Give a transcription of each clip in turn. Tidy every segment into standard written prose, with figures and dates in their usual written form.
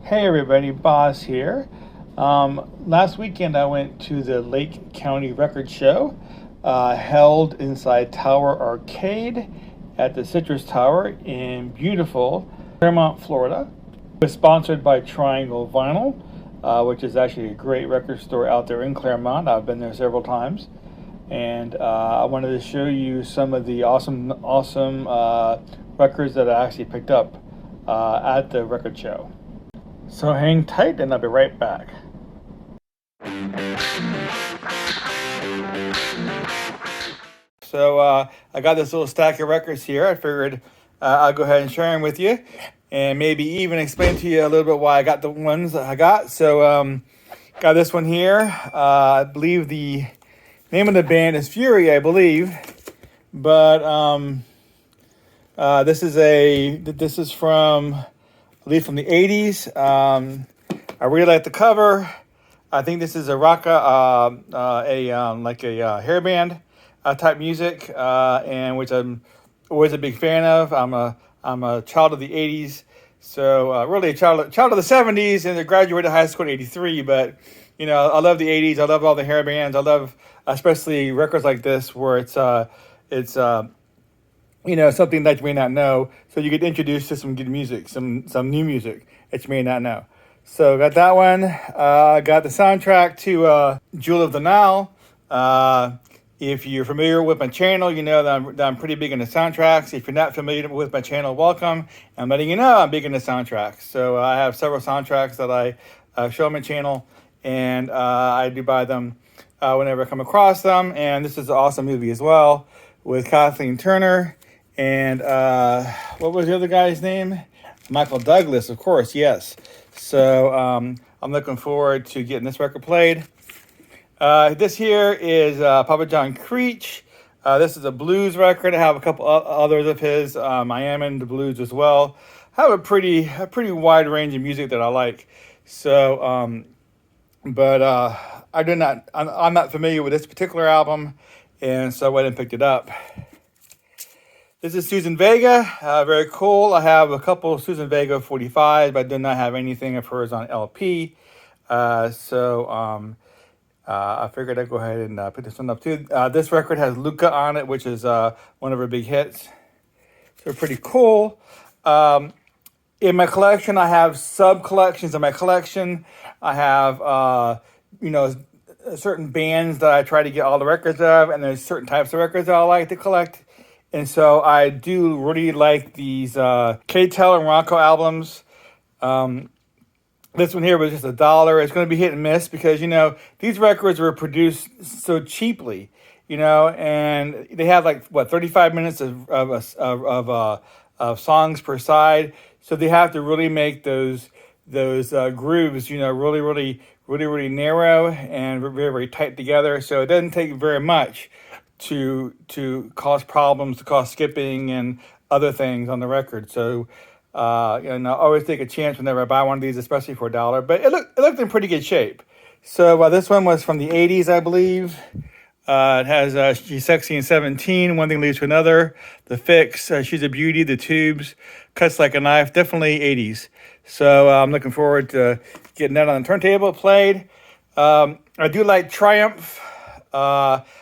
Hey everybody, Boz here. Last weekend I went to the Lake County Record Show, held inside Tower Arcade at the Citrus Tower in beautiful Claremont, Florida. It was sponsored by Triangle Vinyl, which is actually a great record store out there in Claremont. I've been there several times. And I wanted to show you some of the awesome records that I actually picked up at the record show. So hang tight and I'll be right back. So I got this little stack of records here. I figured I'll go ahead and share them with you and maybe even explain to you a little bit why I got the ones that I got. So got this one here. I believe the name of the band is Fury, I believe. But this is from, I believe, from the 80s. I really like the cover. I think this is a hairband type music, and which I'm always a big fan of. I'm a child of the 80s, so really a child of the 70s, and I graduated high school in 83. But you know, I love the 80s. I love all the hairbands. I love especially records like this where it's you know, something that you may not know, so you get introduced to some good music, some new music that you may not know. So got that one. Got the soundtrack to Jewel of the Nile. If you're familiar with my channel, you know that I'm pretty big into soundtracks. If you're not familiar with my channel, welcome. I'm letting you know I'm big into soundtracks. So I have several soundtracks that I show on my channel, and I do buy them whenever I come across them. And this is an awesome movie as well with Kathleen Turner. And what was the other guy's name? Michael Douglas, of course, yes. So I'm looking forward to getting this record played. This here is Papa John Creech. This is a blues record. I have a couple others of his. I am into blues as well. I have a pretty wide range of music that I like. So, I'm not familiar with this particular album, and so I went and picked it up. This is Susan Vega, very cool. I have a couple of Susan Vega 45s, but I do not have anything of hers on LP. I figured I'd go ahead and put this one up too. This record has Luca on it, which is one of her big hits. So pretty cool. In my collection, I have sub-collections in my collection. I have, certain bands that I try to get all the records of, and there's certain types of records that I like to collect. And so I do really like these K-Tel and Rocco albums. This one here was just $1. It's going to be hit and miss because, you know, these records were produced so cheaply, you know, and they have 35 minutes of songs per side. So they have to really make those grooves, you know, really narrow and very, very tight together. So it doesn't take very much to cause problems, to cause skipping and other things on the record. So, I always take a chance whenever I buy one of these, especially for $1. But it looked in pretty good shape. So this one was from the 80s, I believe. It has She's Sexy and 17, One Thing Leads to Another, The Fix, She's a Beauty, The Tubes, Cuts Like a Knife, definitely 80s. So I'm looking forward to getting that on the turntable played. I do like Triumph.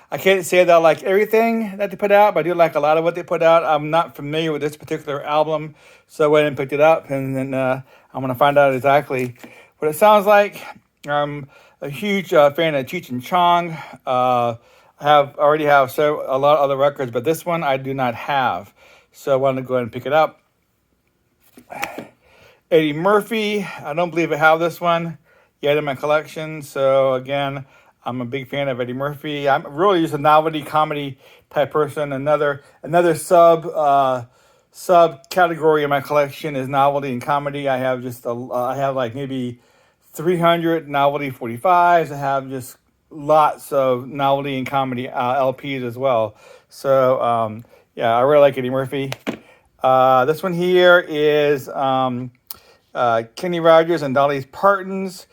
I can't say that I like everything that they put out, but I do like a lot of what they put out. I'm not familiar with this particular album, so I went and picked it up, and then I'm going to find out exactly what it sounds like. I'm a huge fan of Cheech and Chong. I already have a lot of other records, but this one I do not have, so I wanted to go ahead and pick it up. Eddie Murphy, I don't believe I have this one yet in my collection, so again, I'm a big fan of Eddie Murphy. I'm really just a novelty comedy type person. Another sub category in my collection is novelty and comedy. I have maybe 300 novelty 45s. I have just lots of novelty and comedy LPs as well. So I really like Eddie Murphy. This one here is Kenny Rogers and Dolly's Parton's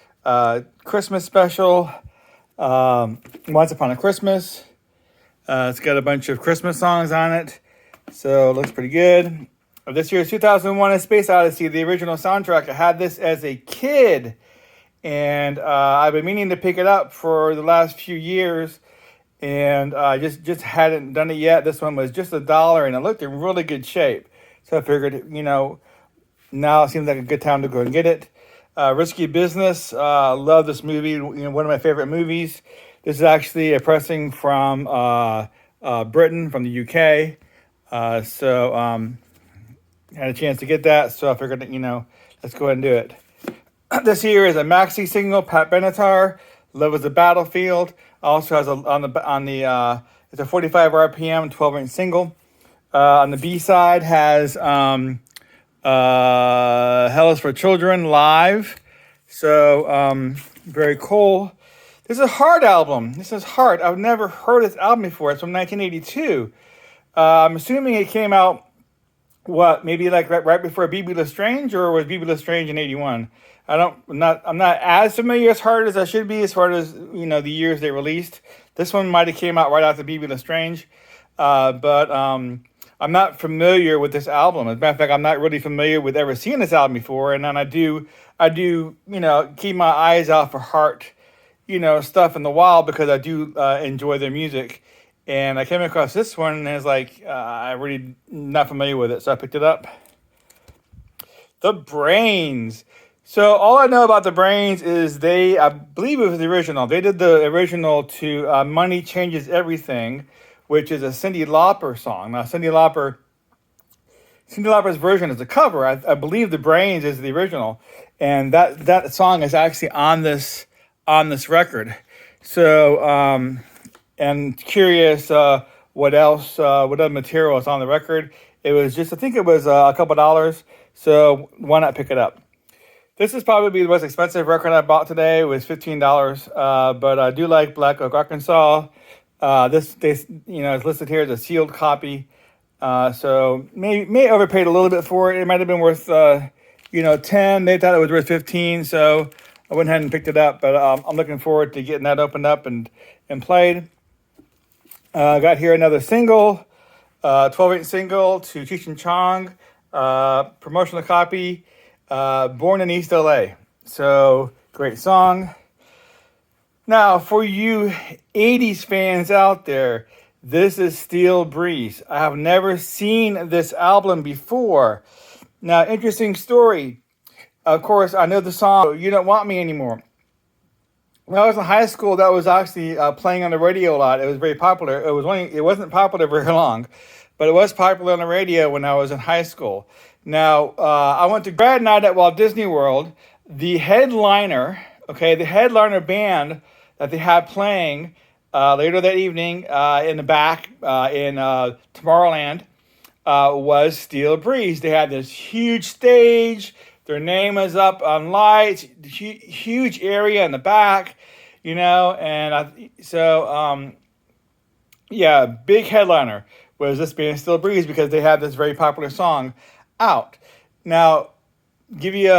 Christmas special. Once Upon a Christmas. It's got a bunch of Christmas songs on it, so it looks pretty good. of this year's 2001 A Space Odyssey, the original soundtrack. I had this as a kid, and I've been meaning to pick it up for the last few years, and I just hadn't done it yet. This one was just $1, and it looked in really good shape. So I figured, now it seems like a good time to go and get it. Risky Business. Love this movie. One of my favorite movies. This is actually a pressing from Britain, from the UK. So had a chance to get that. So I figured, let's go ahead and do it. This here is a maxi single, Pat Benatar. Love is a Battlefield. Also has it's a 45 RPM, 12-inch single. On the B side has Hell is for Children live. So very cool. This is a Heart album. This is Heart. I've never heard this album before. It's from 1982. I'm assuming it came out, maybe like right before BB Lestrange, or was BB Lestrange in 81? I'm not as familiar as Heart as I should be as far as the years they released. This one might have came out right after BB Lestrange, but I'm not familiar with this album. As a matter of fact, I'm not really familiar with ever seeing this album before. And then I do keep my eyes out for Heart, stuff in the wild, because I do enjoy their music. And I came across this one, and it's like I'm really not familiar with it, so I picked it up. The Brains. So all I know about the Brains is I believe it was the original. They did the original to Money Changes Everything, which is a Cyndi Lauper song. Now, Cyndi Lauper's version is a cover. I believe the Brains is the original, and that song is actually on this record. So, and curious what other material is on the record. It was I think it was a couple dollars. So why not pick it up? This is probably the most expensive record I bought today. It was $15, but I do like Black Oak, Arkansas. It's listed here as a sealed copy. So may overpaid a little bit for it. It might have been worth 10. They thought it was worth 15, so I went ahead and picked it up. But I'm looking forward to getting that opened up and played. I got here another single, 12-inch single to Cheech and Chong, promotional copy. Born in East LA. So great song. Now, for you 80s fans out there, this is Steel Breeze. I have never seen this album before. Now, interesting story. Of course, I know the song You Don't Want Me Anymore. When I was in high school, that was actually playing on the radio a lot. It was very popular. It wasn't popular very long, but it was popular on the radio when I was in high school. Now, I went to grad night at Walt Disney World. The headliner band that they had playing later that evening in the back in Tomorrowland was Steel Breeze. They had this huge stage. Their name is up on lights, huge area in the back, big headliner was this band Steel Breeze, because they had this very popular song out. Now, give you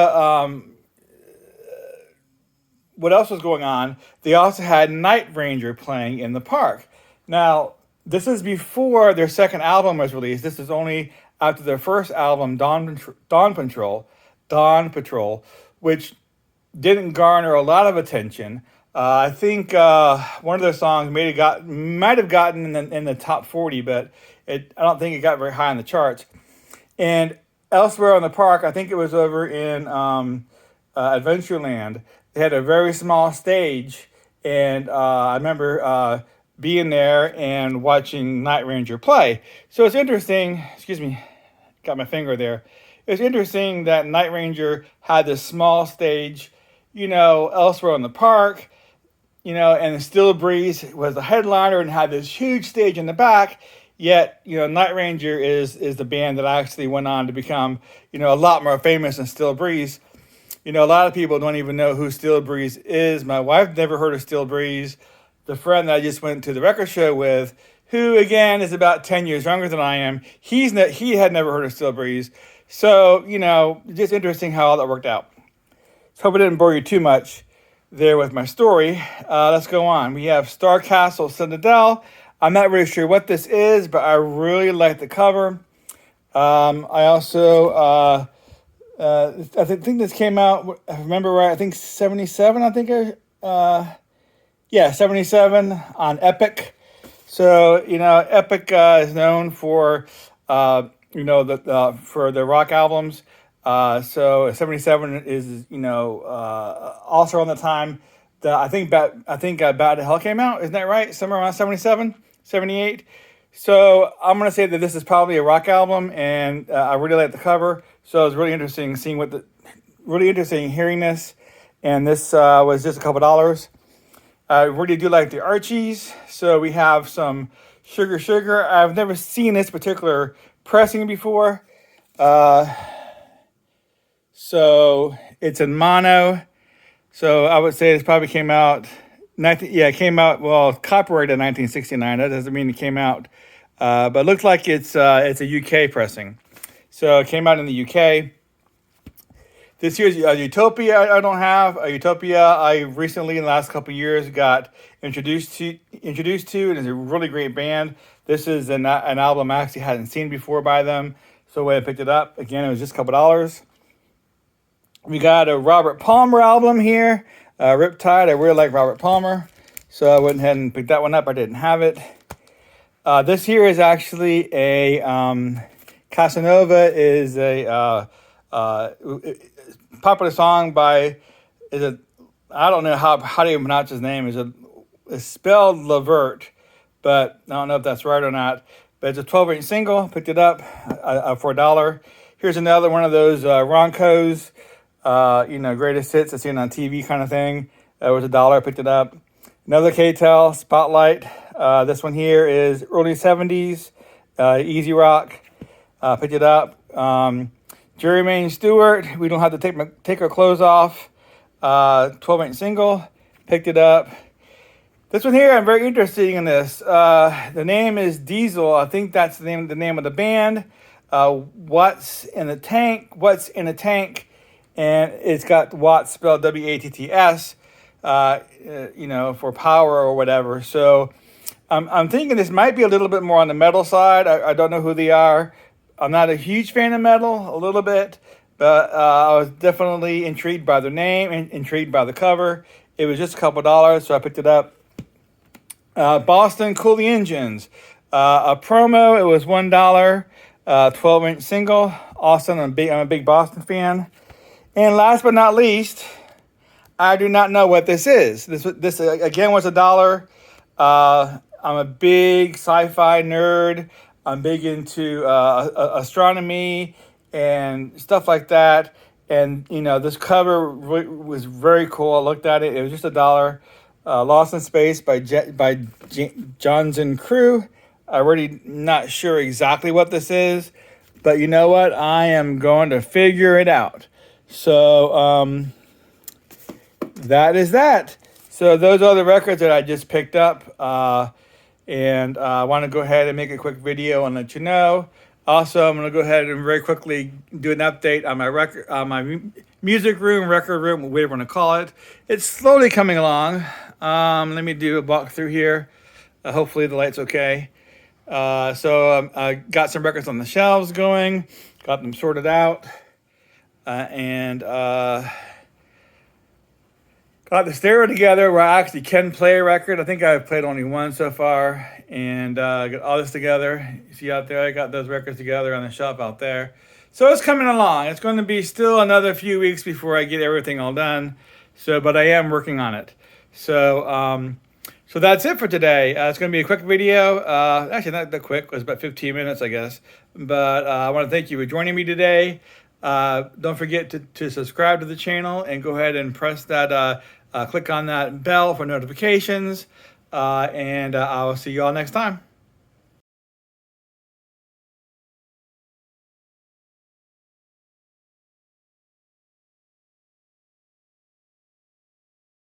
what else was going on. They also had Night Ranger playing in the park. Now, this is before their second album was released. This is only after their first album, Dawn Patrol, which didn't garner a lot of attention. I think one of their songs might have gotten in the top 40, but I don't think it got very high on the charts. And elsewhere in the park, I think it was over in Adventureland, they had a very small stage, and I remember being there and watching Night Ranger play. So it's interesting, excuse me, got my finger there. It's interesting that Night Ranger had this small stage, elsewhere in the park, and Steel Breeze was the headliner and had this huge stage in the back. Yet, Night Ranger is the band that actually went on to become, a lot more famous than Steel Breeze. A lot of people don't even know who Steel Breeze is. My wife never heard of Steel Breeze. The friend that I just went to the record show with, who again is about 10 years younger than I am, he had never heard of Steel Breeze. So, just interesting how all that worked out. So hope I didn't bore you too much there with my story. Let's go on. We have Star Castle Citadel. I'm not really sure what this is, but I really like the cover. I also, think this came out, if I remember right, I think 77, I think, yeah, 77 on Epic. So, Epic is known for, for the rock albums. So 77 is, also around the time that I think Bad to Hell came out. Isn't that right? Somewhere around 77, 78. So I'm gonna say that this is probably a rock album, and I really like the cover. So it was really interesting seeing really interesting hearing this, and this was just a couple dollars. I really do like the Archies. So we have some Sugar Sugar. I've never seen this particular pressing before. So it's in mono. So I would say this probably came out, it came out, well, copyrighted in 1969. That doesn't mean it came out. But it looks like it's a UK pressing. So it came out in the UK. This year's Utopia I don't have. Utopia I recently, in the last couple of years, got introduced to. And it's a really great band. This is an album I actually hadn't seen before by them. So when I picked it up, again, it was just a couple dollars. We got a Robert Palmer album here, Riptide. I really like Robert Palmer. So I went ahead and picked that one up. I didn't have it. This here is actually a Casanova is a popular song by, I don't know how do you pronounce his name. It's spelled Levert, but I don't know if that's right or not. But it's a 12-inch single. Picked it up for $1. Here's another one of those Roncos, greatest hits I've seen on TV kind of thing. It was $1. I picked it up. Another K-Tel Spotlight. This one here is early 70s, easy rock. Picked it up. Jermaine Stewart, We Don't Have to Take Our Clothes Off. 12-inch single. Picked it up. This one here, I'm very interested in this. The name is Diesel. I think that's the name of the band. What's in a Tank? And it's got Watts spelled W-A-T-T-S, for power or whatever. So I'm thinking this might be a little bit more on the metal side. I don't know who they are. I'm not a huge fan of metal, a little bit, but I was definitely intrigued by their name and intrigued by the cover. It was just a couple dollars, so I picked it up. Boston Cooley Engines. A promo, it was $1, 12-inch single. Awesome, I'm a big Boston fan. And last but not least, I do not know what this is. This again was $1. I'm a big sci-fi nerd. I'm big into astronomy and stuff like that. And, this cover was very cool. I looked at it. It was just $1. Lost in Space by Johnson Crew. I'm really not sure exactly what this is. But you know what? I am going to figure it out. So that is that. So those are the records that I just picked up. And I want to go ahead and make a quick video and let you know. Also, I'm going to go ahead and very quickly do an update on my music room, record room, whatever you want to call it. It's slowly coming along. Let me do a walkthrough here. Hopefully the light's okay. So I got some records on the shelves going, got them sorted out, and got the stereo together where I actually can play a record. I think I've played only one so far, and got all this together. You see out there, I got those records together on the shelf out there. So it's coming along. It's going to be still another few weeks before I get everything all done. But I am working on it. So that's it for today. It's going to be a quick video. Actually, not that quick. It was about 15 minutes, I guess. But I want to thank you for joining me today. Don't forget to subscribe to the channel and go ahead and press that, click on that bell for notifications. And I will see you all next time.